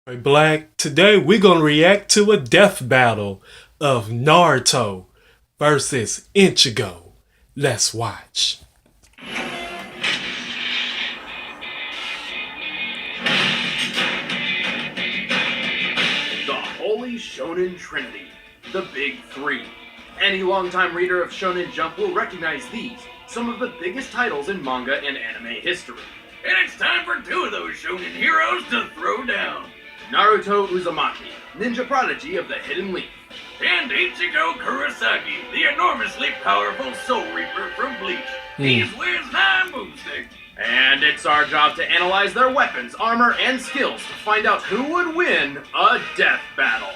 Hey Black, today we're gonna react to a death battle of Naruto versus Ichigo. Let's watch. The Holy Shonen Trinity, the Big Three. Any longtime reader of Shonen Jump will recognize these, some of the biggest titles in manga and anime history. And it's time for two of those shonen heroes to throw down. Naruto Uzumaki, ninja prodigy of the Hidden Leaf. And Ichigo Kurosaki, the enormously powerful Soul Reaper from Bleach. He's with 9 boomsticks. And it's our job to analyze their weapons, armor, and skills to find out who would win a death battle.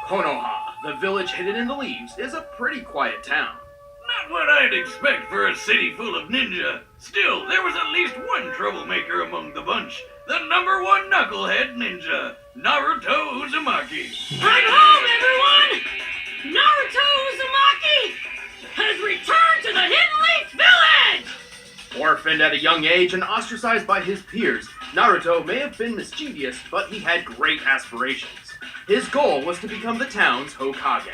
Konoha, the village hidden in the leaves, is a pretty quiet town. Not what I'd expect for a city full of ninja. Still, there was at least one troublemaker among the bunch. The #1 knucklehead ninja, Naruto Uzumaki. I'm home, everyone! Naruto Uzumaki has returned to the Hidden Leaf Village! Orphaned at a young age and ostracized by his peers, Naruto may have been mischievous, but he had great aspirations. His goal was to become the town's Hokage.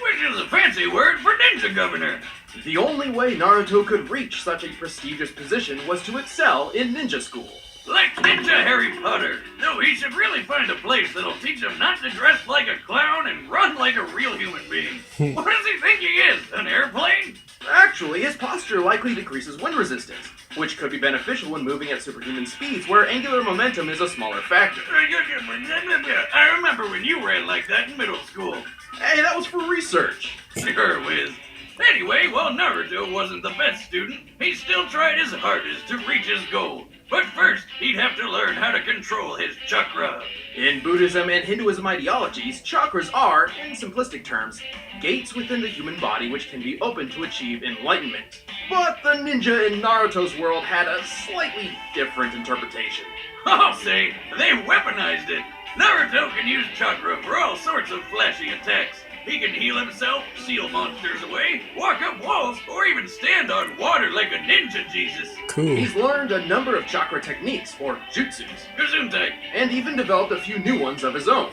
Which is a fancy word for ninja governor. The only way Naruto could reach such a prestigious position was to excel in ninja school. Like Ninja Harry Potter. Though he should really find a place that'll teach him not to dress like a clown and run like a real human being. What does he think he is? An airplane? Actually, his posture likely decreases wind resistance, which could be beneficial when moving at superhuman speeds where angular momentum is a smaller factor. I remember when you ran like that in middle school. Hey, that was for research. Sure whiz. Anyway, while Naruto wasn't the best student, he still tried his hardest to reach his goal. But first, he'd have to learn how to control his chakra. In Buddhism and Hinduism ideologies, chakras are, in simplistic terms, gates within the human body which can be opened to achieve enlightenment. But the ninja in Naruto's world had a slightly different interpretation. I'll say, they weaponized it. Naruto can use chakra for all sorts of flashy attacks. He can heal himself, seal monsters away, walk up walls, or even stand on water like a ninja Jesus. Cool. He's learned a number of chakra techniques, or jutsus, Gesundheit. and even developed a few new ones of his own.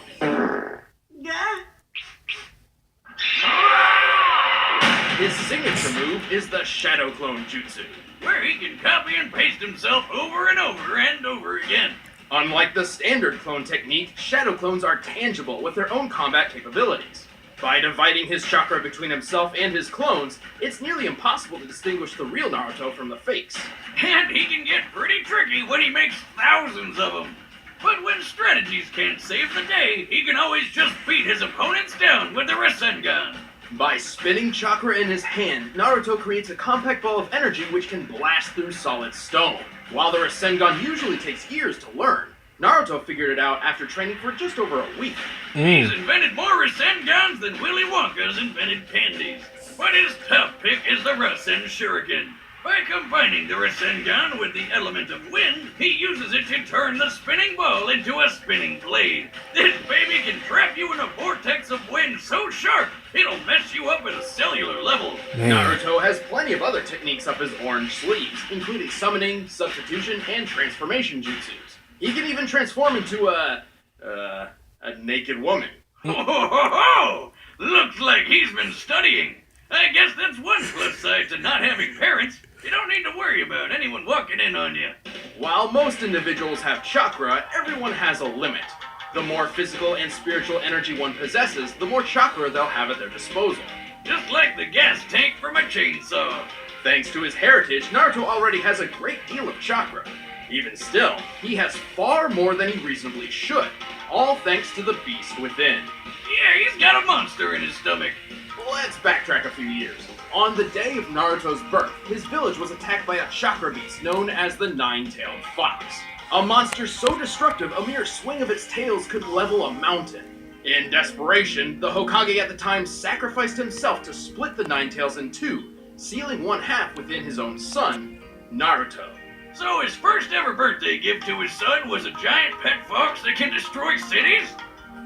His signature move is the Shadow Clone Jutsu. Where he can copy and paste himself over and over and over again. Unlike the standard clone technique, shadow clones are tangible with their own combat capabilities. By dividing his chakra between himself and his clones, it's nearly impossible to distinguish the real Naruto from the fakes. And he can get pretty tricky when he makes thousands of them. But when strategies can't save the day, he can always just beat his opponents down with the Rasengan. By spinning chakra in his hand, Naruto creates a compact ball of energy which can blast through solid stone. While the Rasengan usually takes years to learn, Naruto figured it out after training for just over a week. He's invented more Rasengans than Willy Wonka's invented candies. But his top pick is the Rasen Shuriken. By combining the Rasengan with the element of wind, he uses it to turn the spinning ball into a spinning blade. This baby can trap you in a vortex of wind so sharp, it'll mess you up at a cellular level. Naruto has plenty of other techniques up his orange sleeves, including summoning, substitution, and transformation jutsus. He can even transform into a naked woman. Ho ho ho ho! Looks like he's been studying. I guess that's one plus side to not having parents. You don't need to worry about anyone walking in on you. While most individuals have chakra, everyone has a limit. The more physical and spiritual energy one possesses, the more chakra they'll have at their disposal. Just like the gas tank from a chainsaw. Thanks to his heritage, Naruto already has a great deal of chakra. Even still, he has far more than he reasonably should, all thanks to the beast within. Yeah, he's got a monster in his stomach. Let's backtrack a few years. On the day of Naruto's birth, his village was attacked by a chakra beast known as the Nine-Tailed Fox. A monster so destructive, a mere swing of its tails could level a mountain. In desperation, the Hokage at the time sacrificed himself to split the Nine-Tails in two, sealing one half within his own son, Naruto. So his first ever birthday gift to his son was a giant pet fox that can destroy cities?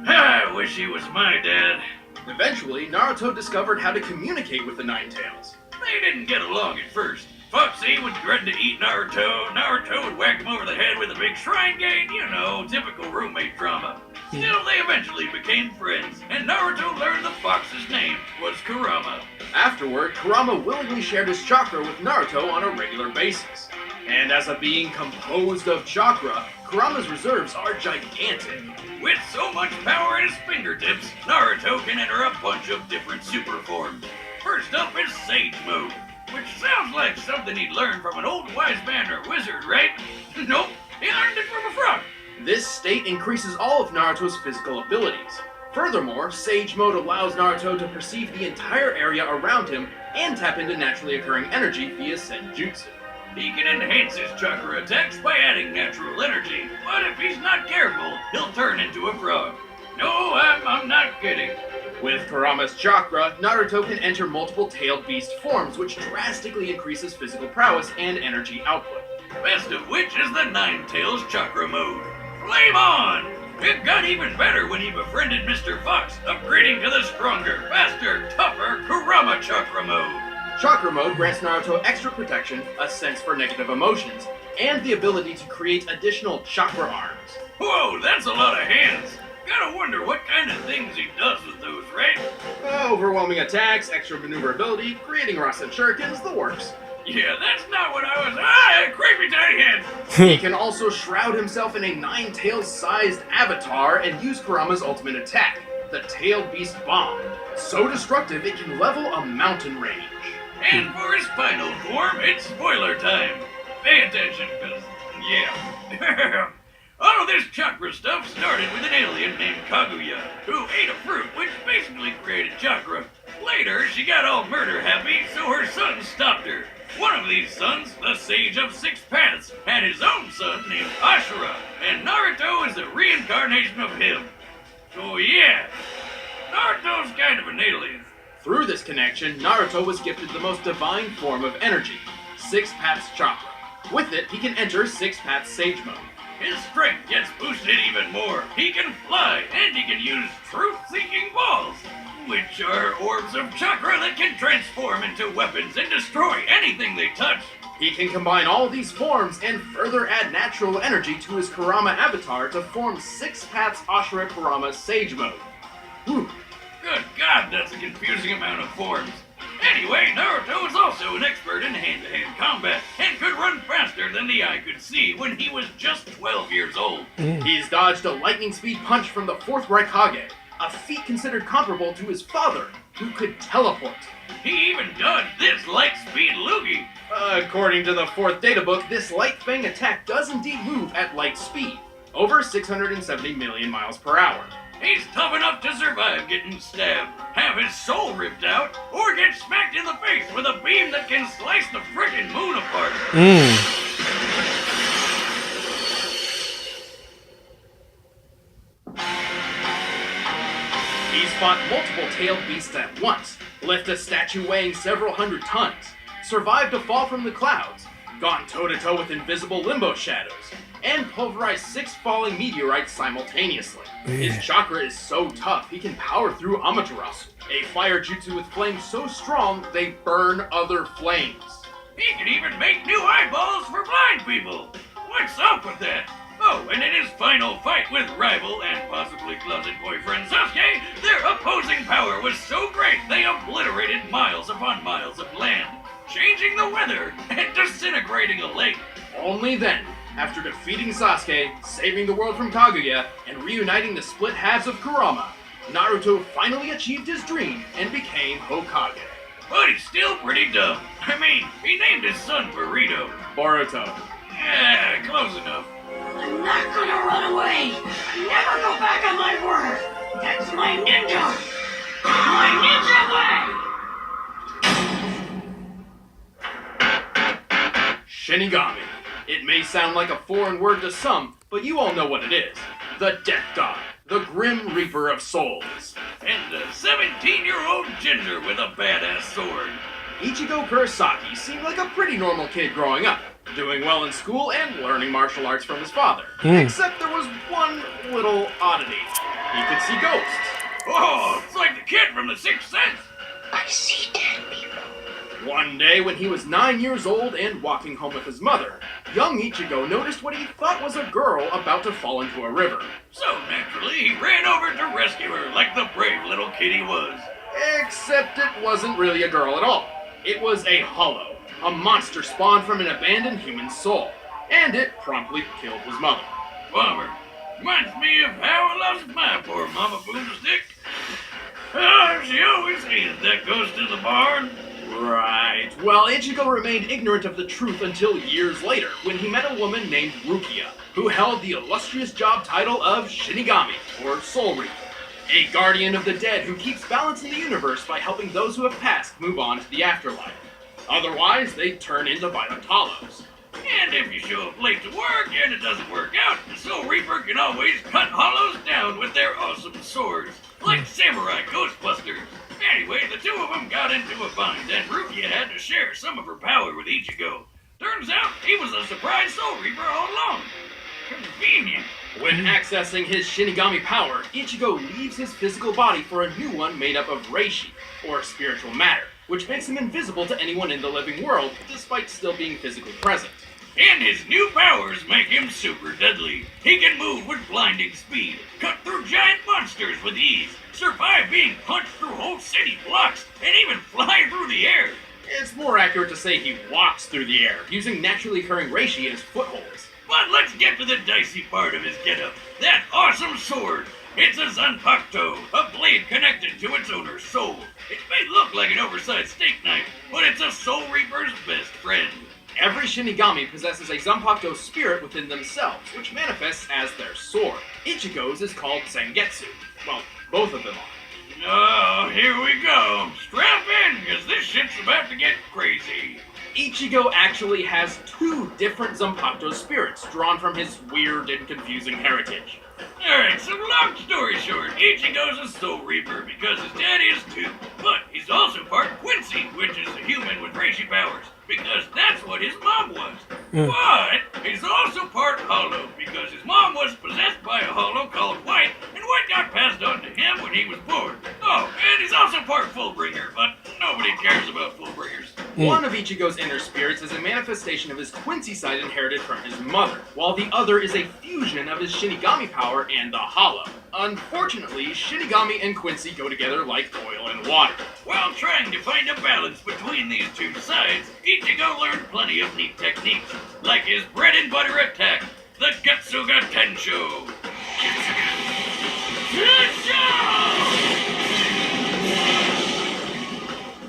I wish he was my dad. Eventually, Naruto discovered how to communicate with the Nine-Tails. They didn't get along at first. Foxy would threaten to eat Naruto. Naruto would whack him over the head with a big shrine gate. You know, typical roommate drama. Still, they eventually became friends, and Naruto learned the fox's name was Kurama. Afterward, Kurama willingly shared his chakra with Naruto on a regular basis. And as a being composed of chakra, Kurama's reserves are gigantic. With so much power at his fingertips, Naruto can enter a bunch of different super forms. First up is Sage Mode, which sounds like something he'd learned from an old wise man or wizard, right? Nope, he learned it from a frog. This state increases all of Naruto's physical abilities. Furthermore, Sage Mode allows Naruto to perceive the entire area around him and tap into naturally occurring energy via Senjutsu. He can enhance his chakra attacks by adding natural energy, but if he's not careful, he'll turn into a frog. No, I'm not kidding. With Kurama's chakra, Naruto can enter multiple tailed beast forms, which drastically increases physical prowess and energy output. Best of which is the Nine Tails Chakra Mode. Flame on! It got even better when he befriended Mr. Fox, upgrading to the stronger, faster, tougher Kurama Chakra Mode. Chakra Mode grants Naruto extra protection, a sense for negative emotions, and the ability to create additional chakra arms. Whoa, that's a lot of hands. Gotta wonder what kind of things he does with those, right? Overwhelming attacks, extra maneuverability, creating Rasen Shurikens, the works. Yeah, that's not what I was. Creepy tiny head! He can also shroud himself in a nine-tail-sized avatar and use Kurama's ultimate attack, the Tailed Beast Bomb. So destructive it can level a mountain range. And for his final form, it's spoiler time. Pay attention, cause, yeah. All of this chakra stuff started with an alien named Kaguya, who ate a fruit which basically created chakra. Later, she got all murder happy, so her son stopped her. One of these sons, the Sage of Six Paths, had his own son named Ashura, and Naruto is a reincarnation of him. So yeah, Naruto's kind of an alien. Through this connection, Naruto was gifted the most divine form of energy, Six Paths Chakra. With it, he can enter Six Paths Sage Mode. His strength gets boosted even more. He can fly, and he can use truth-seeking balls, which are orbs of chakra that can transform into weapons and destroy anything they touch. He can combine all these forms and further add natural energy to his Kurama avatar to form Six Paths Ashura Kurama Sage Mode. Whew. Good God, that's a confusing amount of forms. Anyway, Naruto is also an expert in hand-to-hand combat and could run faster than the eye could see when he was just 12 years old. He's dodged a lightning speed punch from the fourth Raikage, a feat considered comparable to his father, who could teleport. He even dodged this light-speed loogie. According to the fourth data book, this Light Fang attack does indeed move at light speed, over 670 million miles per hour. He's tough enough to survive getting stabbed, have his soul ripped out, or get smacked in the face with a beam that can slice the frickin' moon apart. He's fought multiple tailed beasts at once, left a statue weighing several hundred tons, survived a fall from the clouds, gone toe-to-toe with invisible limbo shadows, and pulverized 6 falling meteorites simultaneously. His chakra is so tough he can power through Amaterasu, a fire jutsu with flames so strong they burn other flames. He can even make new eyeballs for blind people. What's up with that? Oh, and in his final fight with rival and possibly closet boyfriend Sasuke, their opposing power was so great they obliterated miles upon miles of land, changing the weather and disintegrating a lake. Only then, after defeating Sasuke, saving the world from Kaguya, and reuniting the split halves of Kurama, Naruto finally achieved his dream and became Hokage. But he's still pretty dumb. I mean, he named his son Burrito. Boruto. Yeah, close enough. I'm not gonna run away. Never go back on my word. That's my ninja. My ninja way. Shinigami. It may sound like a foreign word to some, but you all know what it is. The Death God, the Grim Reaper of Souls. And a 17-year-old ginger with a badass sword. Ichigo Kurosaki seemed like a pretty normal kid growing up, doing well in school and learning martial arts from his father. Except there was one little oddity. He could see ghosts. Oh, it's like the kid from The Sixth Sense. I see dead people. One day, when he was 9 years old and walking home with his mother, young Ichigo noticed what he thought was a girl about to fall into a river. So naturally, he ran over to rescue her like the brave little kid he was. Except it wasn't really a girl at all. It was a hollow, a monster spawned from an abandoned human soul, and it promptly killed his mother. Bummer. Reminds me of how I lost my poor Mama Boomstick. Oh, she always hated that ghost in the barn. Right. Well, Ichigo remained ignorant of the truth until years later, when he met a woman named Rukia, who held the illustrious job title of Shinigami, or Soul Reaper, a guardian of the dead who keeps balance in the universe by helping those who have passed move on to the afterlife. Otherwise, they turn into violent hollows. And if you show up late to work and it doesn't work out, the Soul Reaper can always cut hollows down with their awesome swords, like Samurai Ghostbusters. Anyway, the two of them got into a bind, and Rukia had to share some of her power with Ichigo. Turns out he was a surprise Soul Reaper all along. Convenient. When accessing his Shinigami power, Ichigo leaves his physical body for a new one made up of Reishi, or spiritual matter, which makes him invisible to anyone in the living world, despite still being physically present. And his new powers make him super deadly. He can move with blinding speed, cut through giant monsters with ease, survive being punched through whole city blocks, and even fly through the air. It's more accurate to say he walks through the air, using naturally occurring Reishi as footholds. But let's get to the dicey part of his getup. That awesome sword. It's a Zanpakuto, a blade connected to its owner's soul. It may look like an oversized steak knife, but it's a Soul Reaper's best friend. Every Shinigami possesses a Zanpakuto spirit within themselves, which manifests as their sword. Ichigo's is called Zangetsu. Well, both of them are. Oh, here we go. Strap in, because this shit's about to get crazy. Ichigo actually has two different Zanpakuto spirits drawn from his weird and confusing heritage. Alright, so long story short, Ichigo's a Soul Reaper because his dad is too. But he's also part Quincy, which is a human with Reishi powers, because that's what his mom was. But he's also part Hollow, because his mom was possessed by a Hollow called White, and White got passed on to him when he was born. Oh, and he's also part Fullbringer, but nobody cares about Fullbringers. One of Ichigo's inner spirits is a manifestation of his Quincy side inherited from his mother, while the other is a fusion of his Shinigami power and the Hollow. Unfortunately, Shinigami and Quincy go together like oil and water. While trying to find a balance between these two sides, Ichigo learned plenty of neat techniques, like his bread and butter attack, the Getsuga Tensho.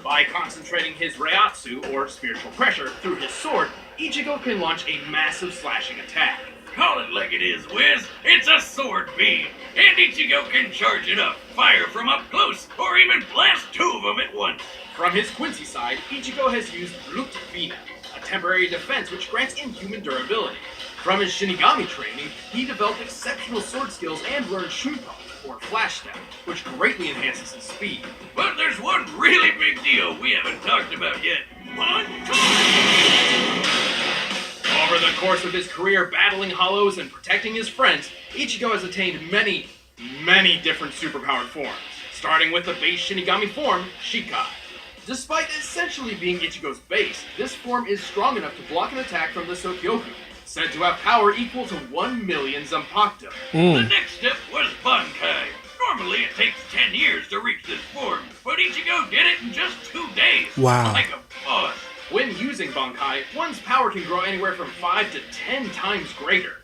By concentrating his Reiatsu, or spiritual pressure, through his sword, Ichigo can launch a massive slashing attack. Call it like it is, Wiz. It's a sword beam. And Ichigo can charge it up, fire from up close, or even blast two of them at once. From his Quincy side, Ichigo has used Brute Vina, a temporary defense which grants inhuman durability. From his Shinigami training, he developed exceptional sword skills and learned Shunpo, or Flash Step, which greatly enhances his speed. But there's one really big deal we haven't talked about yet. Over the course of his career battling hollows and protecting his friends, Ichigo has attained many different superpowered forms, starting with the base Shinigami form, Shikai. Despite essentially being Ichigo's base, this form is strong enough to block an attack from the Sokyoku, said to have power equal to 1 million Zanpakuto. The next step was Bankai. Normally it takes 10 years to reach this form, but Ichigo did it in just 2 days. Wow. Like a boss. When using Bankai, one's power can grow anywhere from 5 to 10 times greater.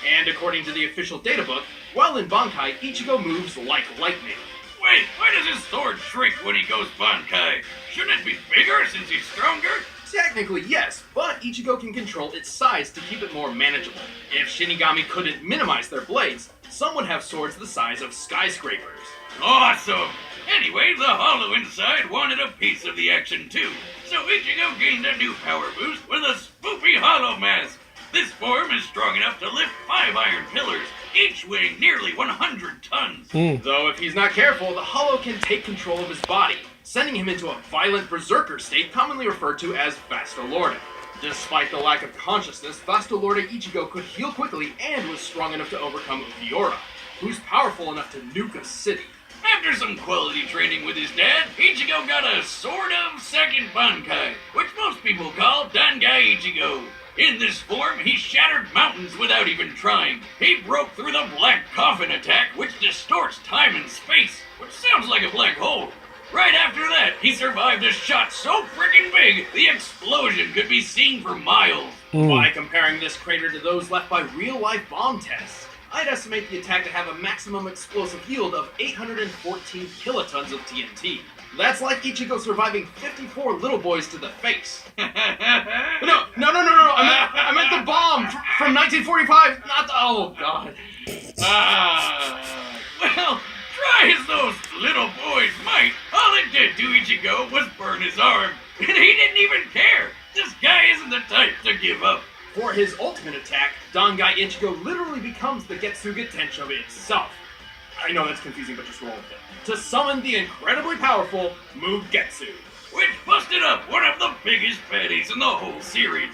And according to the official databook, while in Bankai, Ichigo moves like lightning. Wait, why does his sword shrink when he goes Bankai? Shouldn't it be bigger since he's stronger? Technically, yes, but Ichigo can control its size to keep it more manageable. If Shinigami couldn't minimize their blades, some would have swords the size of skyscrapers. Awesome! Anyway, the Hollow inside wanted a piece of the action too, so Ichigo gained a new power boost with a spoopy Hollow mask. This form is strong enough to lift 5 iron pillars, each weighing nearly 100 tons. Though if he's not careful, the Hollow can take control of his body, sending him into a violent berserker state commonly referred to as Fastolorde. Despite the lack of consciousness, Fastolorde Ichigo could heal quickly and was strong enough to overcome Fiora, who's powerful enough to nuke a city. After some quality training with his dad, Ichigo got a sort of second Bankai, which most people call Dangai Ichigo. In this form, he shattered mountains without even trying. He broke through the Black Coffin attack, which distorts time and space, which sounds like a black hole. Right after that, he survived a shot so freaking big, the explosion could be seen for miles. By comparing this crater to those left by real-life bomb tests, I'd estimate the attack to have a maximum explosive yield of 814 kilotons of TNT. That's like Ichigo surviving 54 little boys to the face. No. I meant the bomb from 1945, not the... Oh, God. Well, try as those little boys might, all it did to Ichigo was burn his arm. And he didn't even care. This guy isn't the type to give up. For his ultimate attack, Dangai Ichigo literally becomes the Getsuga Tensho itself. I know that's confusing, but just roll with it. To summon the incredibly powerful Mugetsu. Which busted up one of the biggest baddies in the whole series.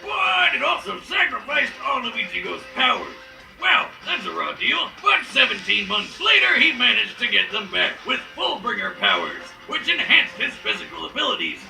But it also sacrificed all of Ichigo's powers. Well, that's a raw deal, but 17 months later he managed to get them back with Fullbringer powers, which enhanced his physical abilities.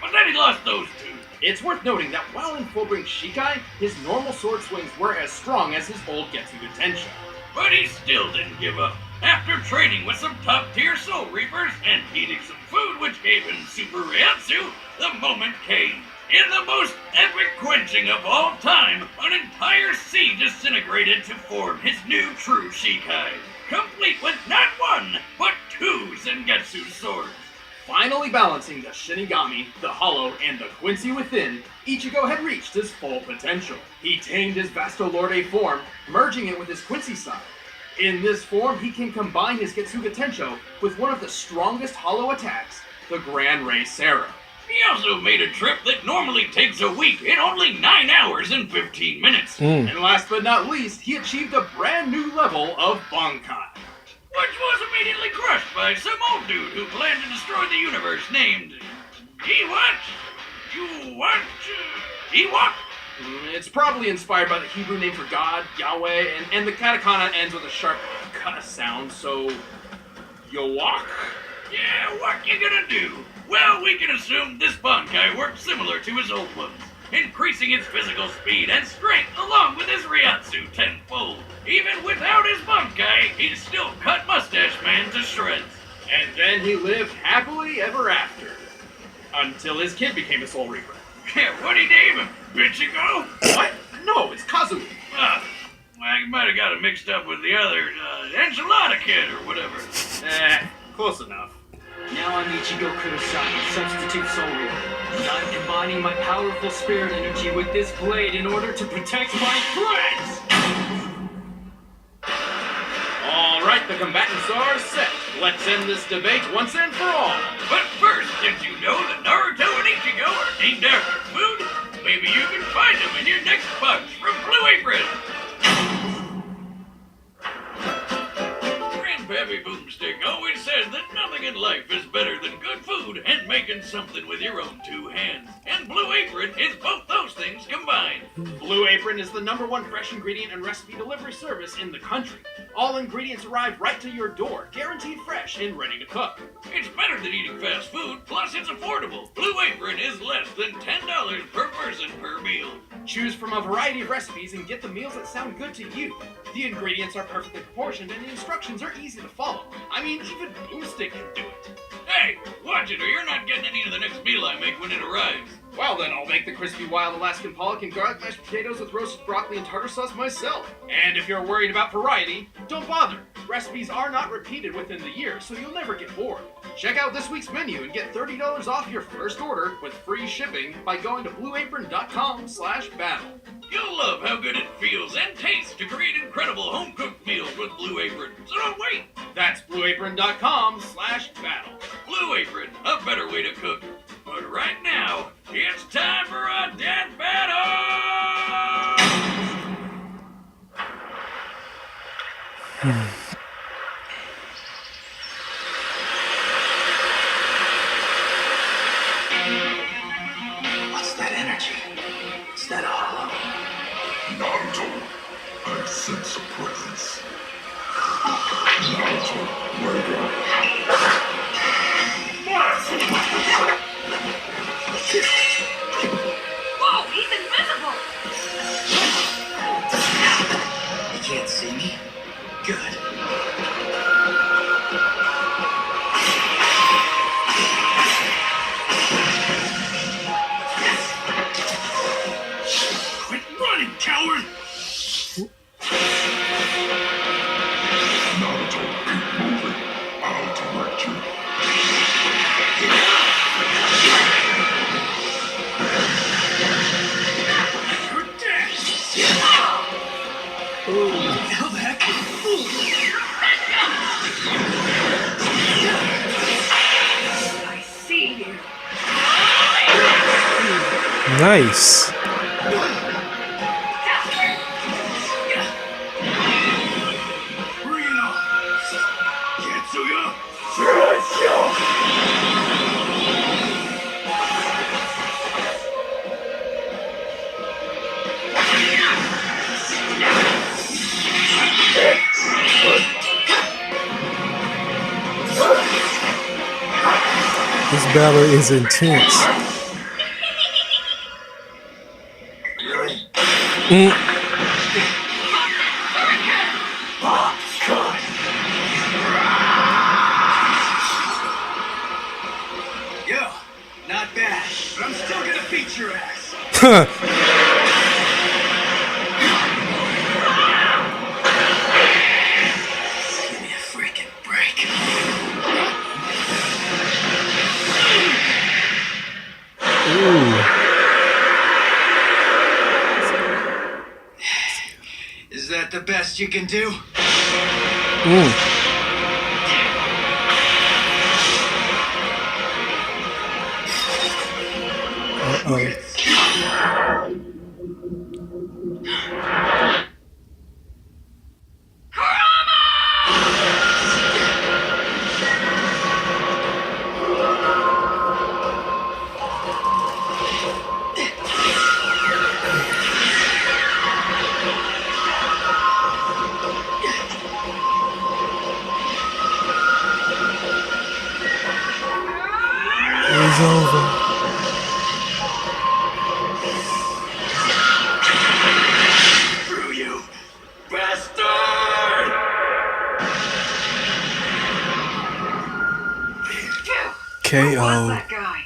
But then he lost those two. It's worth noting that while in Fullbring Shikai, his normal sword swings were as strong as his old Getsuga Tensho. But he still didn't give up. After training with some top-tier Soul Reapers and eating some food which gave him Super Ryatsu, the moment came. In the most epic quenching of all time, an entire sea disintegrated to form his new true Shikai, complete with not one, but two Zangetsu swords. Finally balancing the Shinigami, the Hollow, and the Quincy within, Ichigo had reached his full potential. He tamed his Vastolorde form, merging it with his Quincy side. In this form, he can combine his Getsuga Tensho with one of the strongest Hollow attacks, the Gran Rey Sera. He also made a trip that normally takes a week in only 9 hours and 15 minutes. And last but not least, he achieved a brand new level of Bankai. Which was immediately crushed by some old dude who planned to destroy the universe named... Ewok? It's probably inspired by the Hebrew name for God, Yahweh, and the katakana ends with a sharp ka sound, so... Yowak? Yeah, what you gonna do? Well, we can assume this Bankai worked similar to his old ones, increasing its physical speed and strength along with his Ryatsu tenfold. Even without his Bankai, he still cut Mustache Man to shreds. And then he lived happily ever after. Until his kid became a Soul Reaper. Yeah, what'd he name him? Bichigo? What? No, it's Kazumi. Well, you might have got it mixed up with the other, Enchilada Kid or whatever. Close enough. Now I'm Ichigo Kurosaki, substitute Soul Reaper. And I'm combining my powerful spirit energy with this blade in order to protect my friends! Alright, the combatants are set. Let's end this debate once and for all. But first, did you know that Naruto and Ichigo are named after food? Maybe you can find them in your next box from Blue Apron. Grandpappy Boomstick always says that nothing in life is better than good food and making something with your own two hands. And Blue Apron is both those things combined. Blue Apron is the #1 fresh ingredient and recipe delivery service in the country. All ingredients arrive right to your door, guaranteed fresh and ready to cook. It's better than eating fast food, plus it's affordable. Blue Apron is less than $10 per person per meal. Choose from a variety of recipes and get the meals that sound good to you. The ingredients are perfectly proportioned and the instructions are easy to follow. I mean, even Boomstick can do it. Hey, watch it or you're not getting any of the next meal I make when it arrives. Well then, I'll make the crispy wild Alaskan pollock and garlic mashed potatoes with roasted broccoli and tartar sauce myself. And if you're worried about variety, don't bother. Recipes are not repeated within the year, so you'll never get bored. Check out this week's menu and get $30 off your first order with free shipping by going to blueapron.com/battle. You'll love how good it feels and tastes to create incredible home-cooked meals with Blue Apron. So don't wait. That's blueapron.com/battle. Blue Apron, a better way to cook. But right now, it's time for a death battle! What's that energy? Is that a hollow? Naruto, I sense a presence. Whoa, he's invisible! You can't see me? Good. Quit running, coward! Naruto, keep moving. I'll direct you. You're dead! How the heck? I see you. Nice. Bring it on! Getsuya! This battle is intense. Yo, not bad, but I'm still gonna beat your ass. Give me a freaking break. Ooh. Is that the best you can do? Uh-oh. It's over. Screw you, bastard! Phew, who was KO. that guy?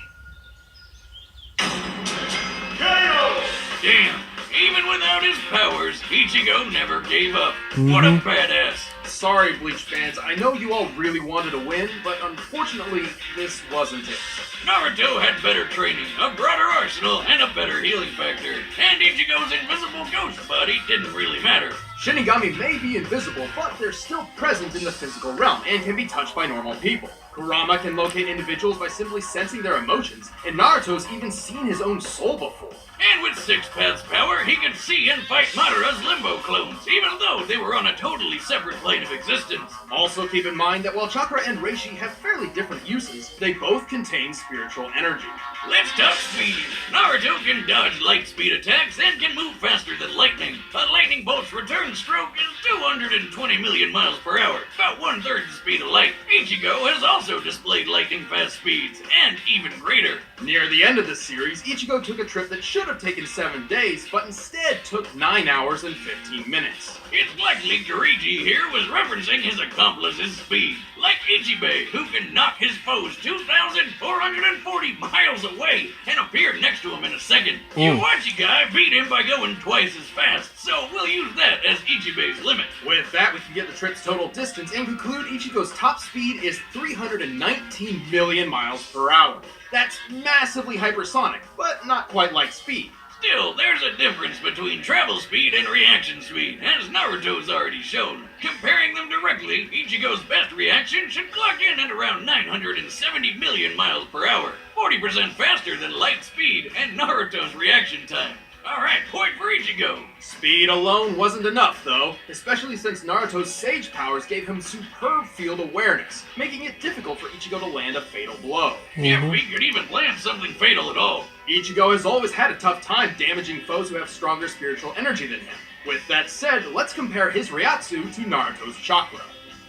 Damn, even without his powers, Ichigo never gave up. What a badass. Sorry, Bleach fans, I know you all really wanted to win, but unfortunately, this wasn't it. Naruto had better training, a broader arsenal, and a better healing factor. And Ichigo's invisible ghost body didn't really matter. Shinigami may be invisible, but they're still present in the physical realm and can be touched by normal people. Kurama can locate individuals by simply sensing their emotions, and Naruto's even seen his own soul before. And with Six Paths power, he could see and fight Madara's Limbo clones, even though they were on a totally separate plane of existence. Also keep in mind that while Chakra and Reishi have fairly different uses, they both contain spiritual energy. Let's talk speed. Naruto can dodge light speed attacks and can move faster than lightning. A lightning bolt's return stroke is 220 million miles per hour, about 1/3 the speed of light. Ichigo has also displayed lightning fast speeds, and even greater. Near the end of the series, Ichigo took a trip that should have taken 7 days, but instead took 9 hours and 15 minutes. It's likely Kirigi here was referencing his accomplice's speed, like Ichibei, who can knock his foes 2,440 miles away and appear next to him in a second. Yuachi guy beat him by going twice as fast, so we'll use that as Ichibei's limit. With that, we can get the trip's total distance and conclude Ichigo's top speed is 319 million miles per hour. That's massively hypersonic, but not quite light speed. Still, there's a difference between travel speed and reaction speed, as Naruto's already shown. Comparing them directly, Ichigo's best reaction should clock in at around 970 million miles per hour, 40% faster than light speed and Naruto's reaction time. Alright, point for Ichigo. Speed alone wasn't enough, though, especially since Naruto's Sage powers gave him superb field awareness, making it difficult for Ichigo to land a fatal blow. If we could even land something fatal at all. Ichigo has always had a tough time damaging foes who have stronger spiritual energy than him. With that said, let's compare his Reiatsu to Naruto's Chakra.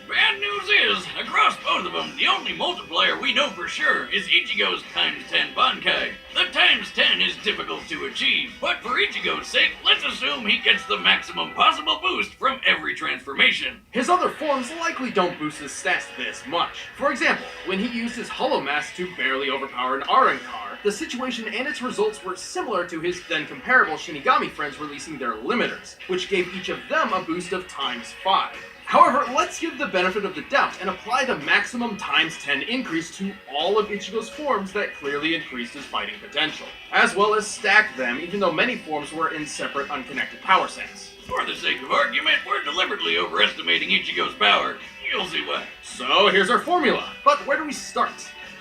Bad news is, across both of them, the only multiplier we know for sure is Ichigo's times 10 Bankai. The times 10 is difficult to achieve, but for Ichigo's sake, let's assume he gets the maximum possible boost from every transformation. His other forms likely don't boost his stats this much. For example, when he used his Hollow Mask to barely overpower an Arrancar, the situation and its results were similar to his then comparable Shinigami friends releasing their limiters, which gave each of them a boost of times 5. However, let's give the benefit of the doubt and apply the maximum times 10 increase to all of Ichigo's forms that clearly increased his fighting potential, as well as stack them even though many forms were in separate unconnected power sets. For the sake of argument, we're deliberately overestimating Ichigo's power. You'll see why. So here's our formula, but where do we start?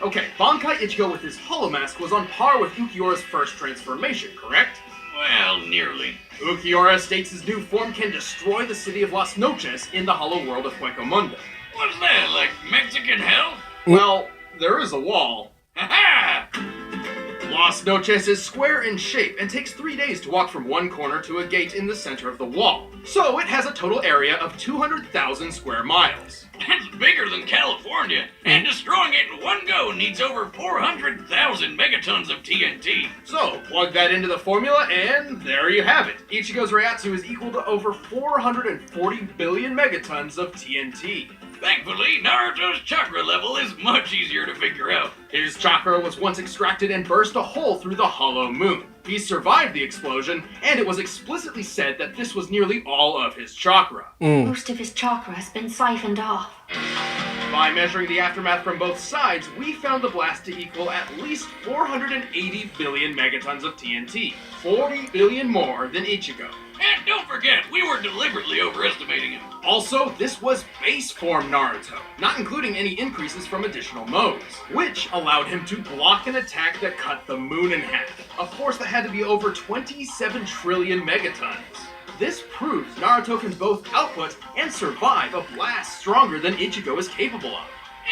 Okay, Bankai Ichigo with his Hollow Mask was on par with Ukiyora's first transformation, correct? Well, nearly. Ukiora states his new form can destroy the city of Las Noches in the hollow world of Hueco Mundo. What's that, like Mexican hell? Well, there is a wall. Ha ha! Las Noches is square in shape and takes 3 days to walk from one corner to a gate in the center of the wall. So it has a total area of 200,000 square miles. That's bigger than California, and destroying it in one go needs over 400,000 megatons of TNT. So plug that into the formula and there you have it. Ichigo's Reiatsu is equal to over 440 billion megatons of TNT. Thankfully, Naruto's chakra level is much easier to figure out. His chakra was once extracted and burst a hole through the hollow moon. He survived the explosion, and it was explicitly said that this was nearly all of his chakra. Most of his chakra has been siphoned off. By measuring the aftermath from both sides, we found the blast to equal at least 480 billion megatons of TNT. 40 billion more than Ichigo. And don't forget, we were deliberately overestimating him. Also, this was base form Naruto, not including any increases from additional modes, which allowed him to block an attack that cut the moon in half, a force that had to be over 27 trillion megatons. This proves Naruto can both output and survive a blast stronger than Ichigo is capable of.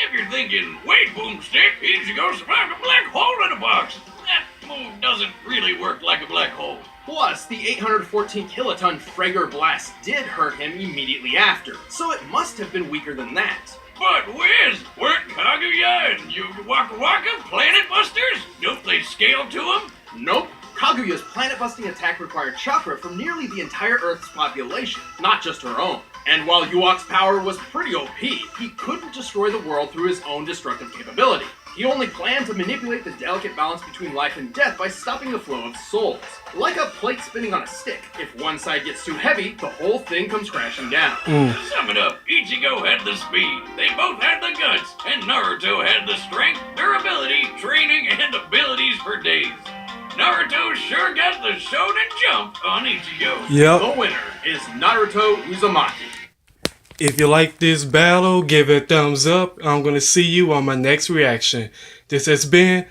If you're thinking, wait, Boomstick, Ichigo survived a black hole in a box, that move doesn't really work like a black hole. Plus, the 814 kiloton Frager blast did hurt him immediately after, so it must have been weaker than that. But Wiz, weren't Kaguya and Waka Waka Planet Busters? Don't they scale to them? Nope. Kaguya's planet-busting attack required chakra from nearly the entire Earth's population, not just her own. And while Yuok's power was pretty OP, he couldn't destroy the world through his own destructive capability. He only planned to manipulate the delicate balance between life and death by stopping the flow of souls. Like a plate spinning on a stick, if one side gets too heavy, the whole thing comes crashing down. To sum it up, Ichigo had the speed, they both had the guts, and Naruto had the strength, durability, training, and abilities for days. Naruto sure got the shonen jump on Ichigo. Yep. The winner is Naruto Uzumaki. If you like this battle, give it a thumbs up. I'm going to see you on my next reaction. This has been